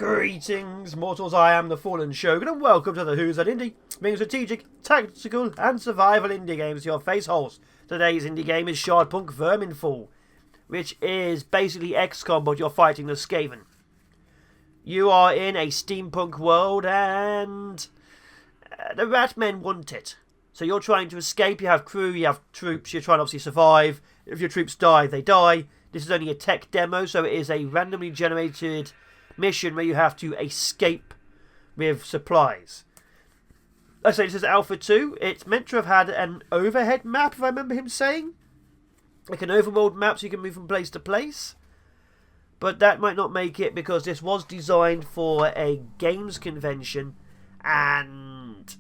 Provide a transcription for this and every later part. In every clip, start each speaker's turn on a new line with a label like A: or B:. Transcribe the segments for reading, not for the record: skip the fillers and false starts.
A: Greetings, mortals, I am the Fallen Shogun, and welcome to the Who's That Indie, being strategic, tactical, and survival indie games to your face holes. Today's indie game is Shardpunk Verminfall, which is basically XCOM, but you're fighting the Skaven. You are in a steampunk world, and the rat men want it. So you're trying to escape, you have crew, you have troops, you're trying to obviously survive. If your troops die, they die. This is only a tech demo, so it is a randomly generated mission where you have to escape with supplies. Like I say, this is Alpha 2. It's meant to have had an overhead map, if I remember him saying. Like an overworld map so you can move from place to place. But that might not make it because this was designed for a games convention. And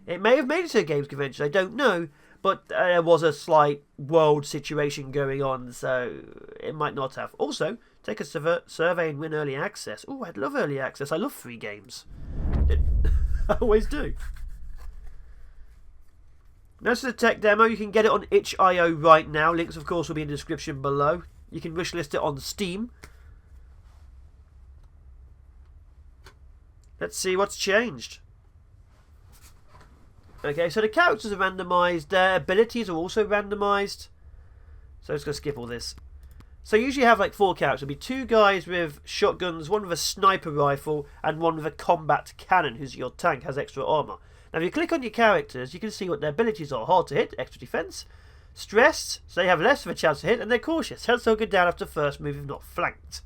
A: it may have made it to a games convention, I don't know. But there was a slight world situation going on, so it might not have. Also, take a survey and win early access. Oh, I'd love early access. I love free games. I always do. Now, this is a tech demo. You can get it on itch.io right now. Links, of course, will be in the description below. You can wishlist it on Steam. Let's see what's changed. Okay, so the characters are randomised. Their abilities are also randomised. So I'm just going to skip all this. So you usually have like 4 characters. There'll be 2 guys with shotguns, one with a sniper rifle, and one with a combat cannon, who's your tank, has extra armour. Now if you click on your characters, you can see what their abilities are. Hard to hit, extra defence. Stressed, so they have less of a chance to hit, and they're cautious. Chance they'll go down after first move if not flanked.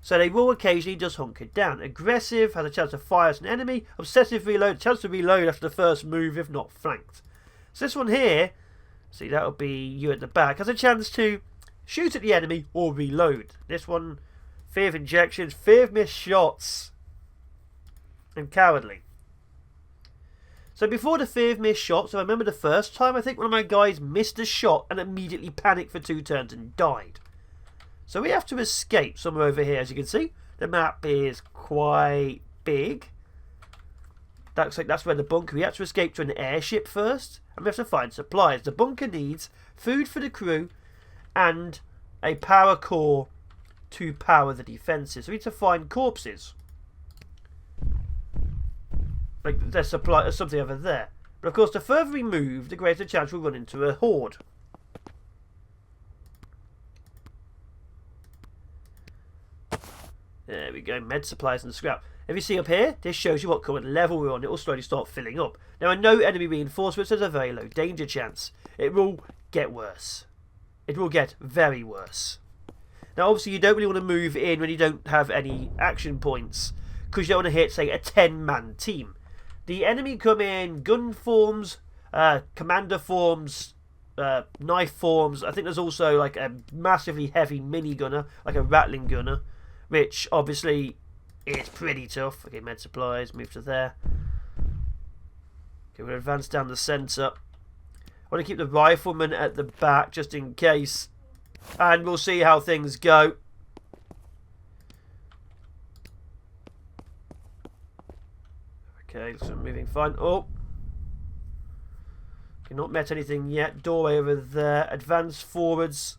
A: So they will occasionally just hunker down. Aggressive, has a chance to fire at an enemy. Obsessive reload, chance to reload after the first move if not flanked. So this one here, see that'll be you at the back, has a chance to shoot at the enemy or reload. This one, fear of injections, fear of missed shots, and cowardly. So before the fear of missed shots, I remember the first time, I think one of my guys missed a shot and immediately panicked for 2 turns and died. So we have to escape somewhere over here, as you can see. The map is quite big. That's where the bunker. We have to escape to an airship first, and we have to find supplies. The bunker needs food for the crew and a power core to power the defences. So we need to find corpses. Like there's something over there. But of course, the further we move, the greater chance we'll run into a horde. There we go, med supplies and scrap. If you see up here, this shows you what current level we're on. It will slowly start filling up. Now, I know enemy reinforcements has a very low danger chance. It will get worse. It will get very worse. Now, obviously, you don't really want to move in when you don't have any action points, because you don't want to hit, say, a 10-man team. The enemy come in gun forms, commander forms, knife forms. I think there's also like a massively heavy mini gunner, like a rattling gunner, which obviously is pretty tough. Okay, med supplies, move to there. Okay, we'll advance down the centre. I want to keep the rifleman at the back just in case. And we'll see how things go. Okay, so moving fine. Oh. Okay, not met anything yet. Doorway over there. Advance forwards.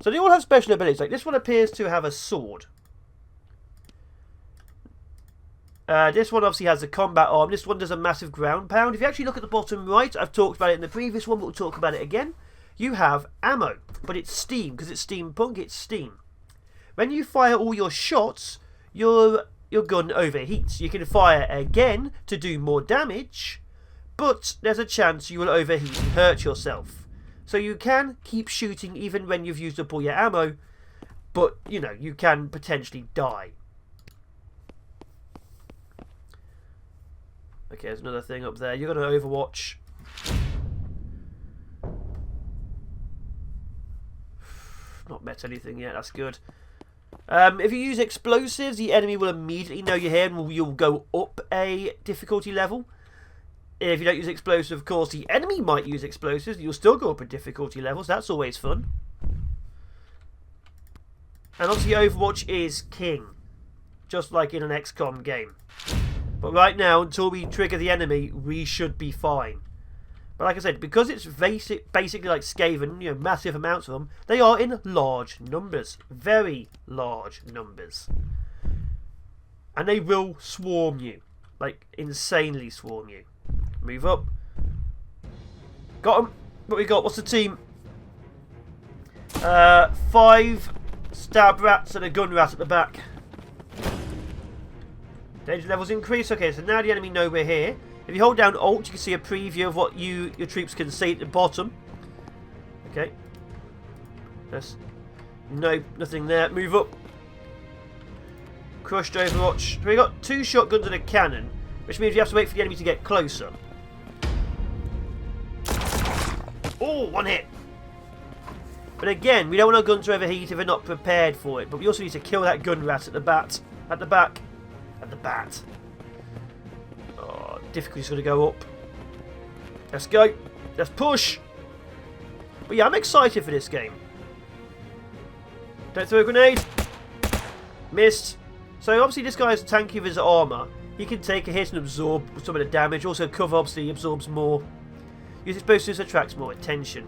A: So they all have special abilities. Like this one appears to have a sword. This one obviously has a combat arm. This one does a massive ground pound. If you actually look at the bottom right, I've talked about it in the previous one, but we'll talk about it again. You have ammo, but it's steam. Because it's steampunk, it's steam. When you fire all your shots, your gun overheats. You can fire again to do more damage, but there's a chance you will overheat and hurt yourself. So you can keep shooting even when you've used up all your ammo, but, you know, you can potentially die. Okay, there's another thing up there. You're going to Overwatch. Not met anything yet, that's good. If you use explosives, the enemy will immediately know you're here and you'll go up a difficulty level. If you don't use explosives, of course, the enemy might use explosives. You'll still go up a difficulty levels. That's always fun. And obviously Overwatch is king. Just like in an XCOM game. But right now, until we trigger the enemy, we should be fine. But like I said, because it's basically like Skaven, you know, massive amounts of them, they are in large numbers. Very large numbers. And they will swarm you. Like, insanely swarm you. Move up. Got them. What we got? What's the team? 5 stab rats and a gun rat at the back. Danger levels increase. Okay, so now the enemy know we're here. If you hold down Alt, you can see a preview of what your troops can see at the bottom. Okay. Yes. No, nothing there. Move up. Crushed Overwatch. So we got 2 shotguns and a cannon, which means you have to wait for the enemy to get closer. Oh, 1 hit. But again, we don't want our guns to overheat if we're not prepared for it. But we also need to kill that gun rat at the back. At the bat. Oh, difficulty's going to go up. Let's go. Let's push. But yeah, I'm excited for this game. Don't throw a grenade. Missed. So obviously this guy is tanky with his armour. He can take a hit and absorb some of the damage. Also cover obviously absorbs more. Use explosives attracts more attention.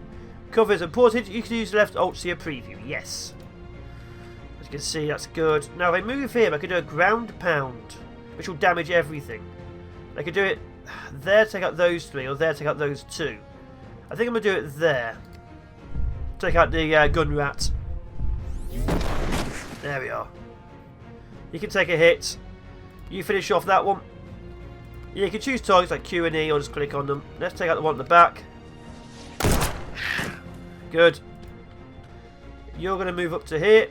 A: Cover is important. You can use left alt to see a preview. Yes. As you can see, that's good. Now if I move here, I can do a ground pound, which will damage everything. I could do it there, take out those 3, or there, take out those 2. I think I'm going to do it there. Take out the gun rat. There we are. You can take a hit. You finish off that one. Yeah, you can choose targets like Q and E or just click on them. Let's take out the one at the back. Good. You're going to move up to here.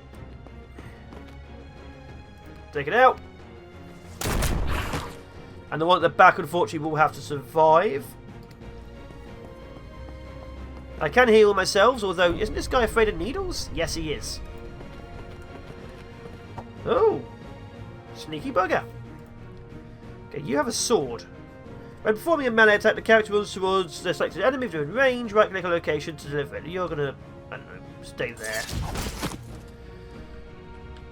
A: Take it out. And the one at the back, unfortunately, will have to survive. I can heal myself, although, isn't this guy afraid of needles? Yes, he is. Oh. Sneaky bugger. Okay, you have a sword. When performing a melee attack, the character runs towards the selected enemy within range, right-click a location to deliver it. You're going to, I don't know, stay there.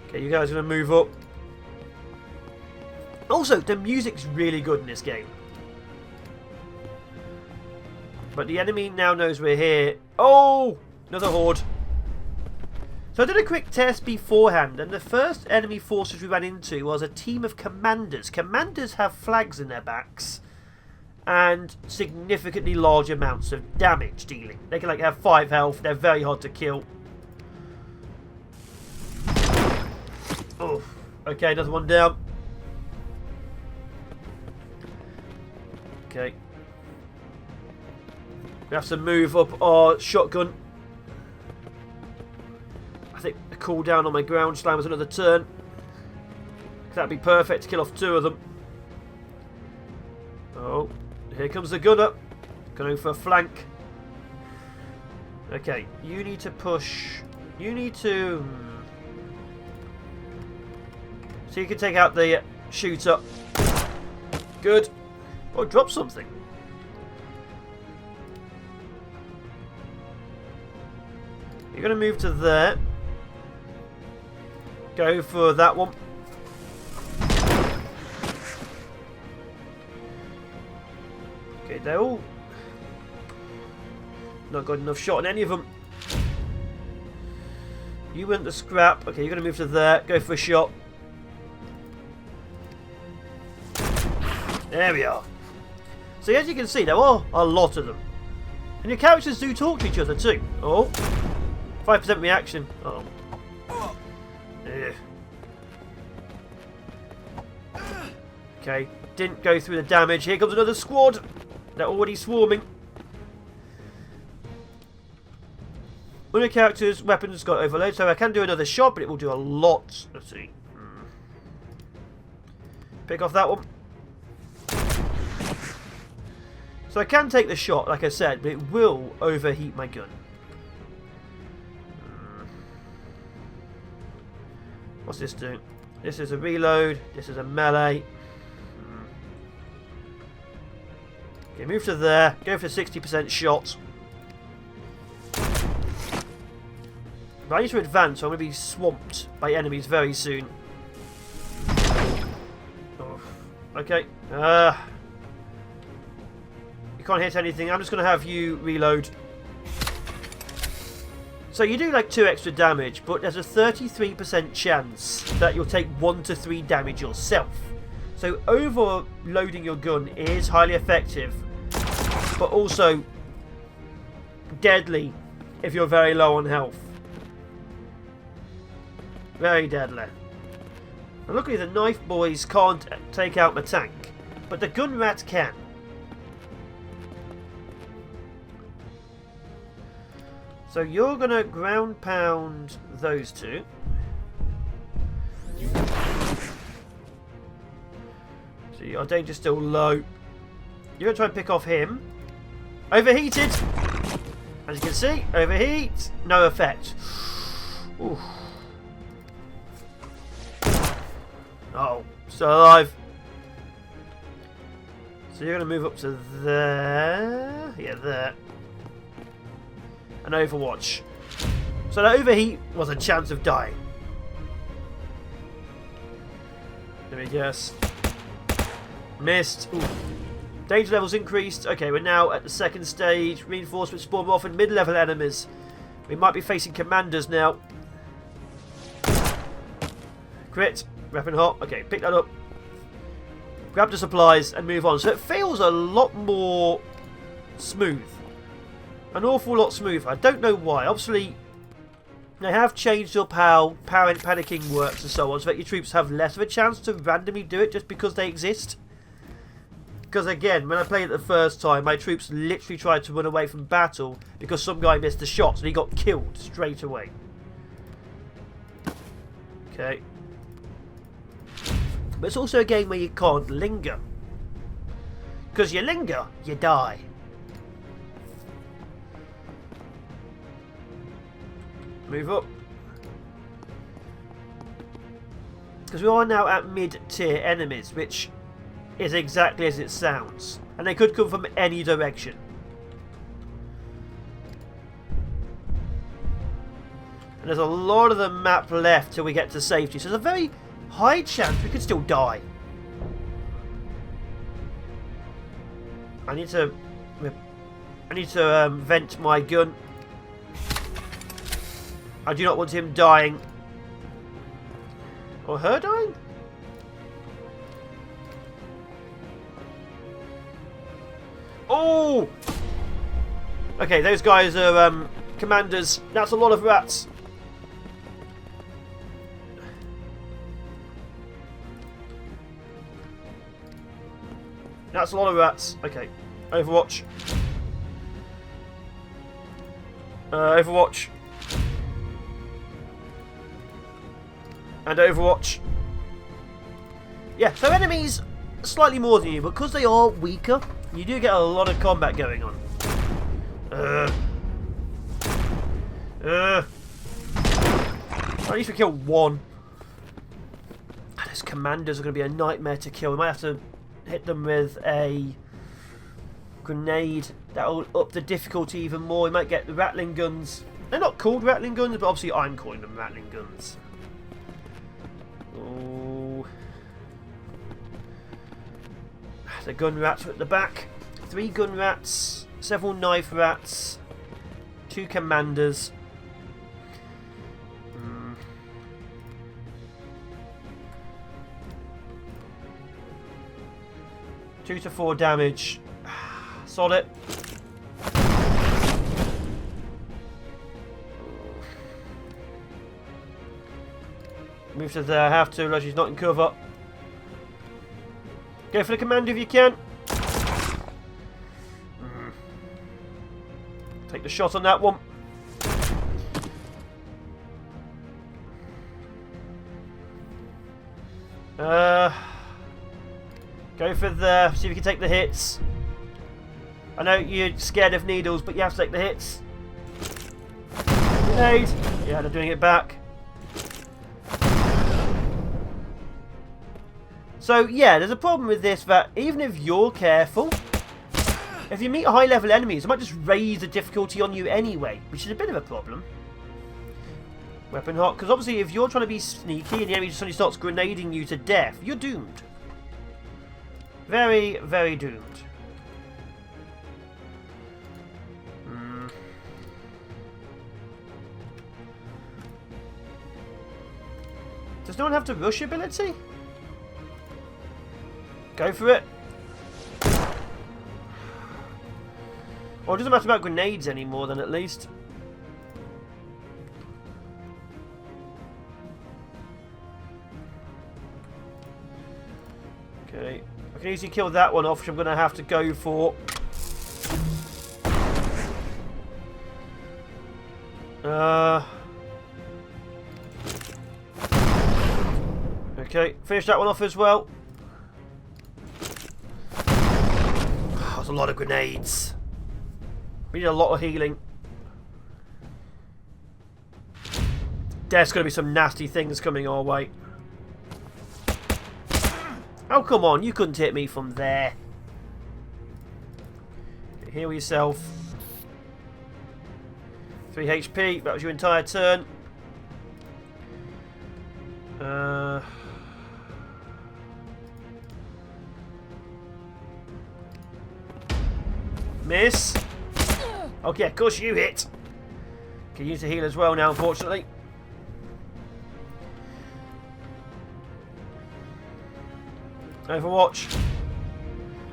A: Okay, you guys are going to move up. Also, the music's really good in this game. But the enemy now knows we're here. Oh! Another horde. So I did a quick test beforehand, and the first enemy forces we ran into was a team of commanders. Commanders have flags in their backs and significantly large amounts of damage dealing. They can like have 5 health. They're very hard to kill. Oh, okay, another one down. Okay. We have to move up our shotgun. I think the cooldown on my ground slam is another turn. That'd be perfect to kill off 2 of them. Oh, here comes the gunner. Going for a flank. Okay, you need to push. You need to... So you can take out the shooter. Good. Oh, drop something. You're going to move to there. Go for that one. Okay, they're all not got enough shot on any of them. You went the scrap. Okay, you're going to move to there. Go for a shot. There we are. So as you can see, there are a lot of them. And your characters do talk to each other too. Oh. 5% reaction. Oh. Okay, didn't go through the damage. Here comes another squad. They're already swarming. One of the characters' weapons got overloaded, so I can do another shot, but it will do a lot. Let's see. Pick off that one. So I can take the shot, like I said, but it will overheat my gun. What's this do? This is a reload. This is a melee. Okay, move to there. Go for 60% shot. But I need to advance, so I'm going to be swamped by enemies very soon. Oh, okay. You can't hit anything. I'm just going to have you reload. So you do like 2 extra damage, but there's a 33% chance that you'll take 1 to 3 damage yourself. So overloading your gun is highly effective, but also deadly if you're very low on health. Very deadly. And luckily the knife boys can't take out my tank, but the gun rat can. So you're going to ground pound those two. So your danger's still low. You're going to try and pick off him. Overheated! As you can see, overheat. No effect. Ooh. Oh, still alive. So you're going to move up to there. Yeah, there. And Overwatch. So the overheat was a chance of dying. Let me guess. Missed. Ooh. Danger levels increased. Okay, we're now at the second stage. Reinforcements spawn more often. Mid-level enemies. We might be facing commanders now. Crit. Weapon hot. Okay, pick that up. Grab the supplies and move on. So it feels a lot more smooth. An awful lot smoother. I don't know why. Obviously, they have changed up how panicking works and so on, so that your troops have less of a chance to randomly do it just because they exist. Because again, when I played it the first time, my troops literally tried to run away from battle because some guy missed the shots and he got killed straight away. Okay. But it's also a game where you can't linger. Because you linger, you die. Move up. Because we are now at mid-tier enemies, which is exactly as it sounds. And they could come from any direction. And there's a lot of the map left till we get to safety. So there's a very high chance we could still die. I need to vent my gun. I do not want him dying. Or her dying? Oh! Okay, those guys are commanders. That's a lot of rats. That's a lot of rats. Okay. Overwatch. Overwatch. And Overwatch. Yeah, so enemies slightly more than you, but because they are weaker, you do get a lot of combat going on. At least we killed one. Those commanders are going to be a nightmare to kill. We might have to hit them with a grenade. That'll up the difficulty even more. We might get the Rattling guns. They're not called Rattling guns, but obviously I'm calling them Rattling guns. Oh. The gun rats are at the back. 3 gun rats, several knife rats, 2 commanders. 2 to 4 damage. Solid. Move to there. Have to, unless she's not in cover. Go for the commander if you can. Take the shot on that one. Go for the... See if you can take the hits. I know you're scared of needles, but you have to take the hits. Grenade. Yeah, they're doing it back. So, yeah, there's a problem with this that even if you're careful, if you meet high level enemies, it might just raise the difficulty on you anyway, which is a bit of a problem. Weapon hot, because obviously if you're trying to be sneaky and the enemy suddenly starts grenading you to death, you're doomed. Very, very doomed. Does no one have the rush ability? Go for it. Or it doesn't matter about grenades anymore then, at least. Okay. I can easily kill that one off, which I'm going to have to go for. Okay, finish that one off as well. That's a lot of grenades. We need a lot of healing. There's going to be some nasty things coming our way. Oh, come on. You couldn't hit me from there. Okay, heal yourself. 3 HP. That was your entire turn. Miss. Okay, of course you hit. Can use the heal as well now, unfortunately. Overwatch.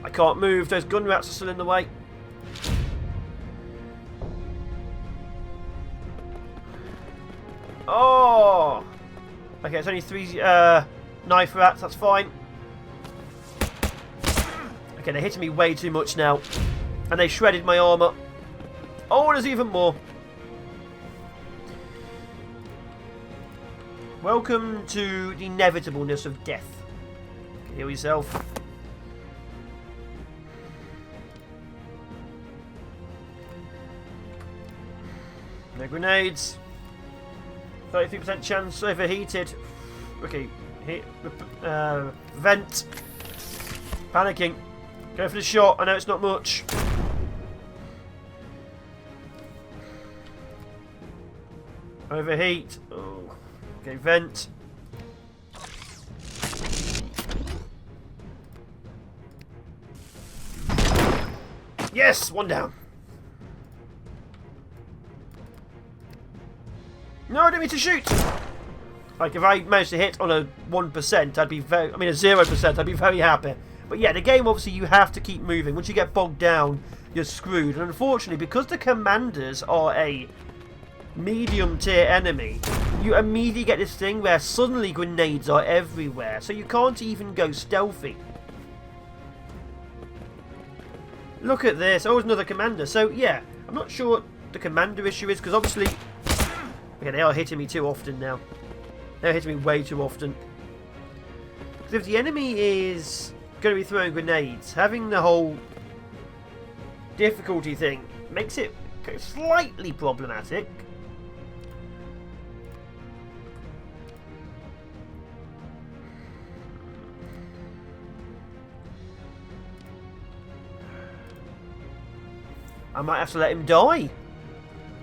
A: I can't move. Those gun rats are still in the way. Oh! Okay, it's only 3 knife rats. That's fine. Okay, they're hitting me way too much now. And they shredded my armour. Oh, there's even more. Welcome to the inevitableness of death. Heal yourself. No grenades. 33% chance overheated. Okay, vent. Panicking. Go for the shot. I know it's not much. Overheat. Oh. Okay, vent. Yes, one down. No, I didn't mean to shoot. Like, if I managed to hit on a 1%, I'd be very... I mean, a 0%, I'd be very happy. But yeah, the game, obviously, you have to keep moving. Once you get bogged down, you're screwed. And unfortunately, because the commanders are a medium-tier enemy, you immediately get this thing where suddenly grenades are everywhere. So you can't even go stealthy. Look at this. Oh, there's another commander. So, yeah, I'm not sure what the commander issue is, because obviously... Okay, they are hitting me too often now. They're hitting me way too often. Because if the enemy is going to be throwing grenades, having the whole difficulty thing makes it slightly problematic. I might have to let him die.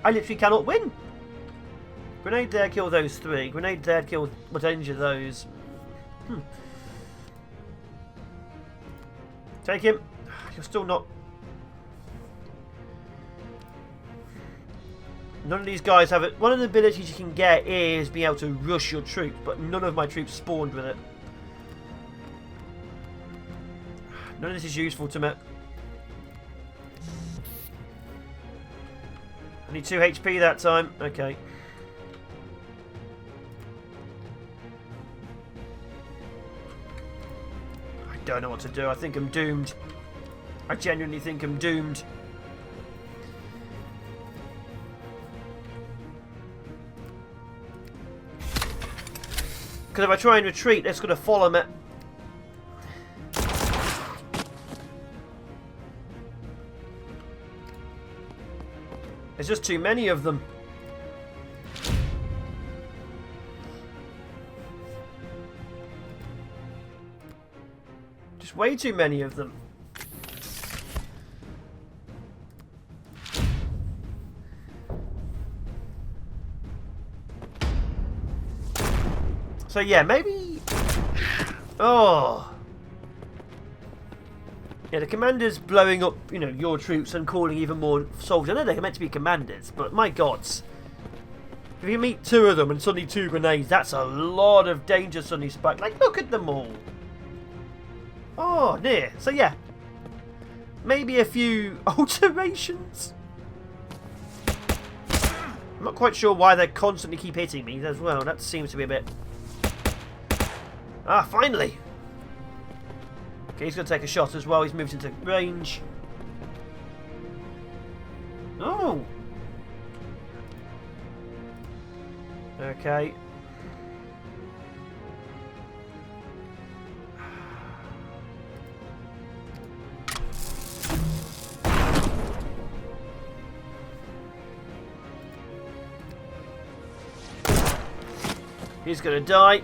A: I literally cannot win. Grenade there, kill those 3. Grenade there, kill what injure those. Take him. You're still not... None of these guys have it. One of the abilities you can get is being able to rush your troops, but none of my troops spawned with it. None of this is useful to me. I need 2 HP that time. Okay. I don't know what to do. I think I'm doomed. I genuinely think I'm doomed. Because if I try and retreat, it's going to follow me. There's just too many of them. Just way too many of them. So yeah, maybe... Oh... Yeah, the commanders blowing up, you know, your troops and calling even more soldiers. I know they're meant to be commanders, but my gods. If you meet 2 of them and suddenly 2 grenades, that's a lot of danger suddenly spiked. Like, look at them all. Oh, dear. So, yeah. Maybe a few alterations. I'm not quite sure why they constantly keep hitting me as well. That seems to be a bit... Ah, finally! Okay, he's going to take a shot as well. He's moved into range. Oh! Okay. He's going to die.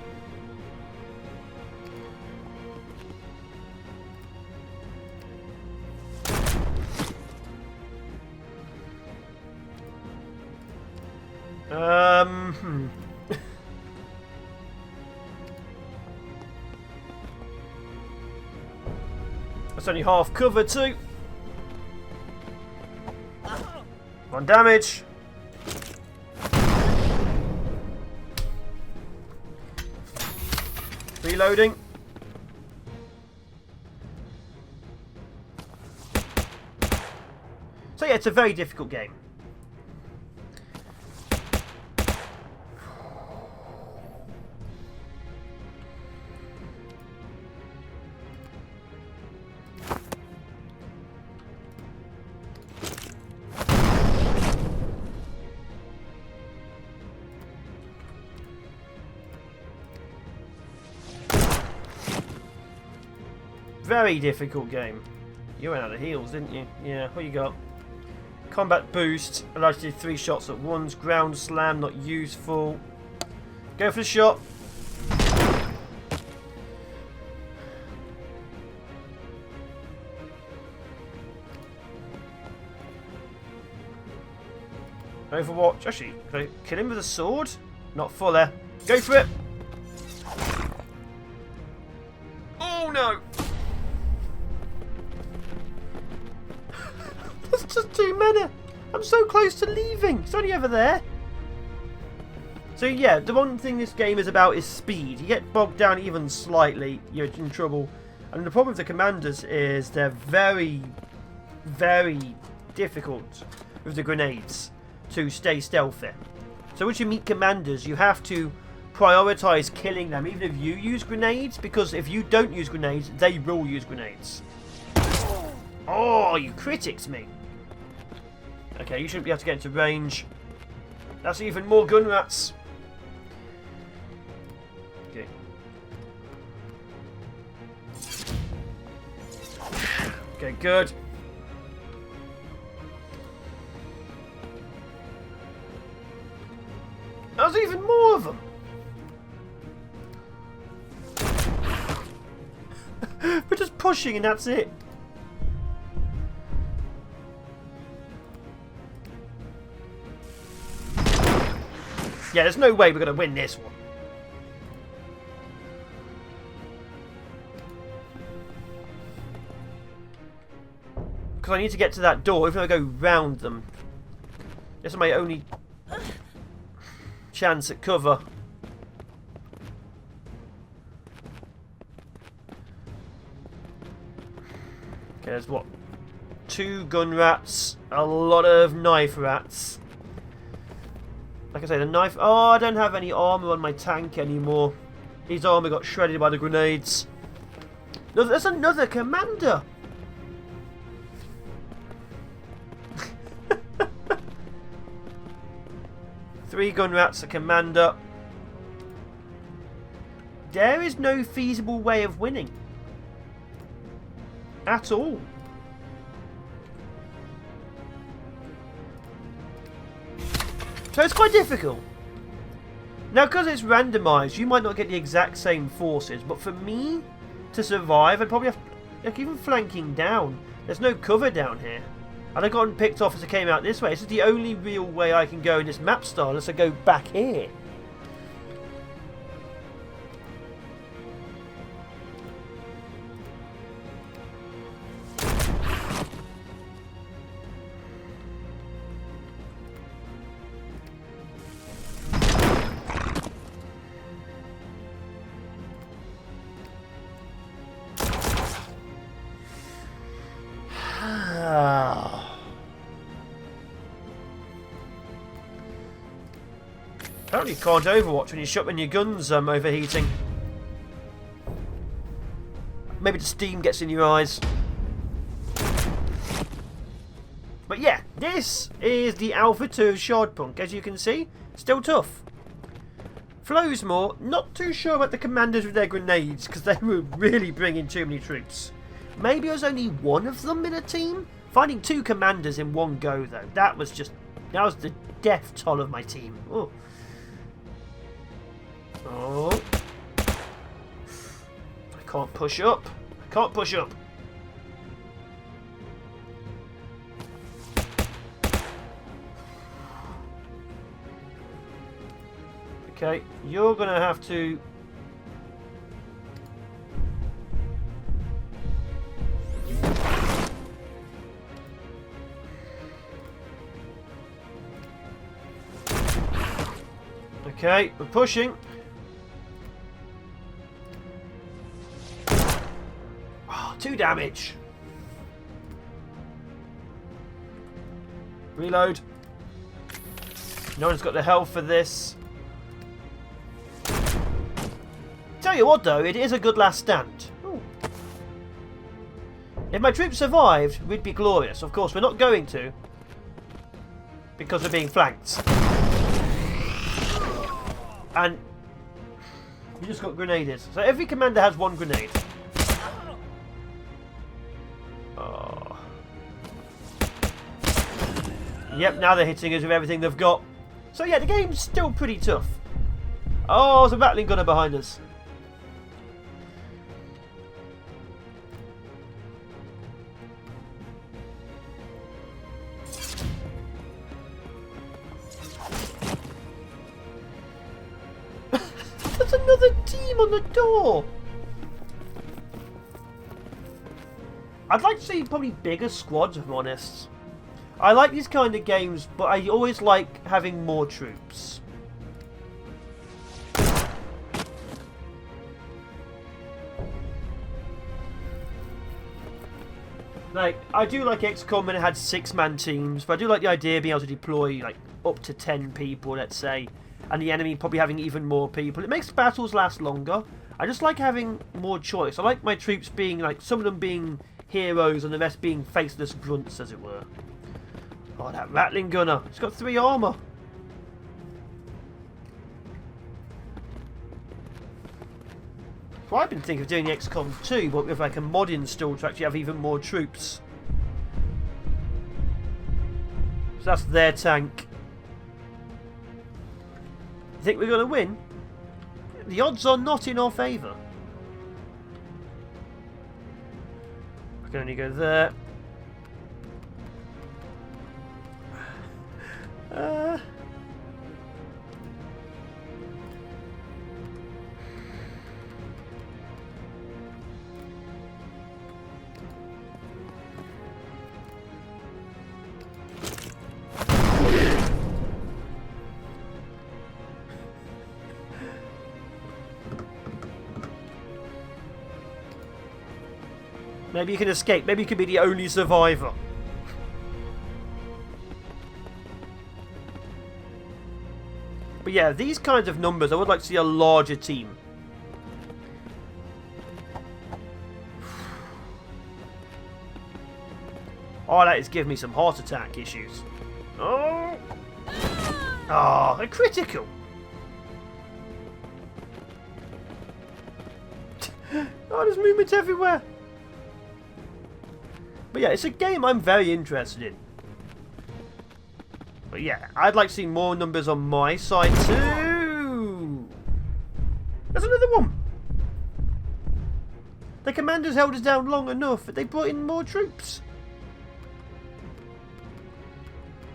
A: That's only half cover too. 1 damage. Reloading. So yeah, it's a very difficult game. Very difficult game. You went out of heals, didn't you? Yeah, what you got? Combat boost. Allows you to do 3 shots at once. Ground slam, not useful. Go for the shot. Overwatch. Actually, can I kill him with a sword? Not fully. Go for it. Oh no! There's just too many. I'm so close to leaving. It's only over there. So yeah, the one thing this game is about is speed. You get bogged down even slightly, you're in trouble. And the problem with the commanders is they're very, very difficult with the grenades to stay stealthy. So once you meet commanders, you have to prioritize killing them, even if you use grenades, because if you don't use grenades, they will use grenades. Oh, you critics me. Okay, you shouldn't be able to get into range. That's even more gun rats. Okay. Okay, good. There's even more of them. We're just pushing and that's it. Yeah, there's no way we're going to win this one. Because I need to get to that door, even if I go round them. This is my only chance at cover. Okay, there's what? 2 gun rats, a lot of knife rats. Like I say, the knife... Oh, I don't have any armour on my tank anymore. His armour got shredded by the grenades. No, there's another commander! Three gun rats, a commander. There is no feasible way of winning. At all. So it's quite difficult. Now, because it's randomised, you might not get the exact same forces, but for me to survive, I'd probably have, like, even flanking down. There's no cover down here. And I got picked off as I came out this way. This is the only real way I can go in this map style, unless I go back here. God, you can't overwatch when when your gun's overheating. Maybe the steam gets in your eyes. But yeah, this is the Alpha 2 of Shardpunk. As you can see, still tough. Flows more. Not too sure about the commanders with their grenades, because they were really bringing too many troops. Maybe there's only one of them in a team? Finding 2 commanders in one go, though, that was the death toll of my team. Oh. Oh. I can't push up. I can't push up. Okay, you're going to have to... Okay, we're pushing. Oh, 2 damage. Reload. No one's got the health for this. Tell you what though, it is a good last stand. Ooh. If my troops survived, we'd be glorious. Of course, we're not going to. Because we're being flanked. And we just got grenaded. So every commander has 1 grenade. Oh. Yep, now they're hitting us with everything they've got. So yeah, the game's still pretty tough. Oh, there's a rattling gunner behind us. There's another team on the door. I'd like to see probably bigger squads, if I'm honest. I like these kind of games, but I always like having more troops. Like, I do like XCOM when it had 6-man teams, but I do like the idea of being able to deploy like up to 10 people, let's say, and the enemy probably having even more people. It makes battles last longer. I just like having more choice. I like my troops being like, some of them being heroes and the rest being faceless grunts, as it were. Oh, that rattling gunner. It's got 3 armor. So I've been thinking of doing the XCOM 2, but with like a mod install to actually have even more troops. So that's their tank. Think we're going to win? The odds are not in our favour. I can only go there. Maybe you can escape. Maybe you can be the only survivor. But yeah, these kinds of numbers, I would like to see a larger team. Oh, that is giving me some heart attack issues. Oh! Oh, a critical! Oh, there's movement everywhere! But yeah, it's a game I'm very interested in. But yeah, I'd like to see more numbers on my side too. There's another one. The commanders held us down long enough, but they brought in more troops.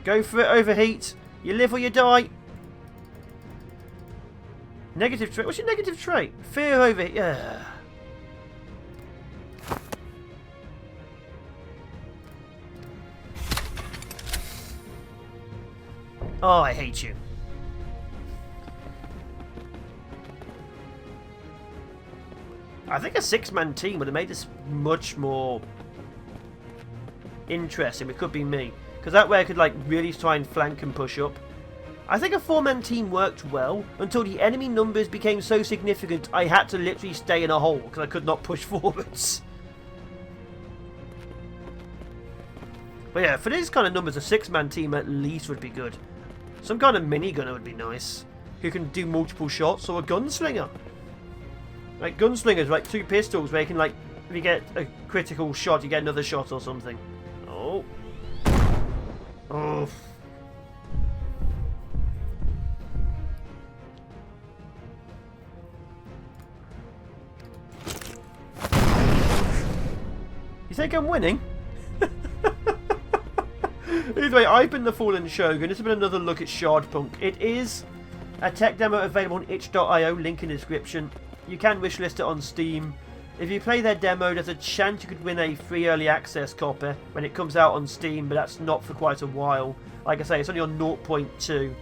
A: Go for it, overheat. You live or you die. Negative trait. What's your negative trait? Fear of overheat. Yeah. Oh, I hate you. I think a 6-man team would have made this much more interesting. It could be me. Because that way I could like really try and flank and push up. I think a 4-man team worked well until the enemy numbers became so significant I had to literally stay in a hole because I could not push forwards. But yeah, for these kind of numbers, a 6-man team at least would be good. Some kind of minigunner would be nice, who can do multiple shots, or a gunslinger. Like gunslingers, like 2 pistols where you can, like, if you get a critical shot, you get another shot or something. Oh. Oh. You think I'm winning? Either way, I've been the Fallen Shogun. This has been another look at Shardpunk. It is a tech demo available on itch.io, link in the description. You can wishlist it on Steam. If you play their demo, there's a chance you could win a free early access copy when it comes out on Steam, but that's not for quite a while. Like I say, it's only on 0.2.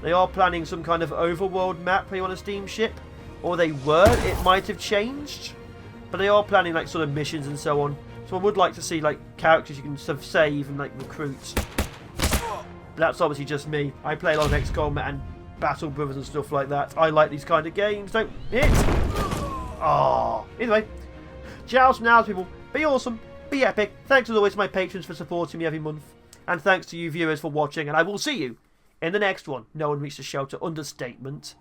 A: They are planning some kind of overworld map where you want a Steam ship. Or they were. It might have changed. But they are planning like sort of missions and so on. So I would like to see like characters you can sort of save and like recruit. But that's obviously just me. I play a lot of XCOM and Battle Brothers and stuff like that. I like these kind of games. Don't hit. Oh. Either way, ciao for now, people. Be awesome. Be epic. Thanks as always to my patrons for supporting me every month. And thanks to you viewers for watching. And I will see you in the next one. No one reached the shelter. Understatement.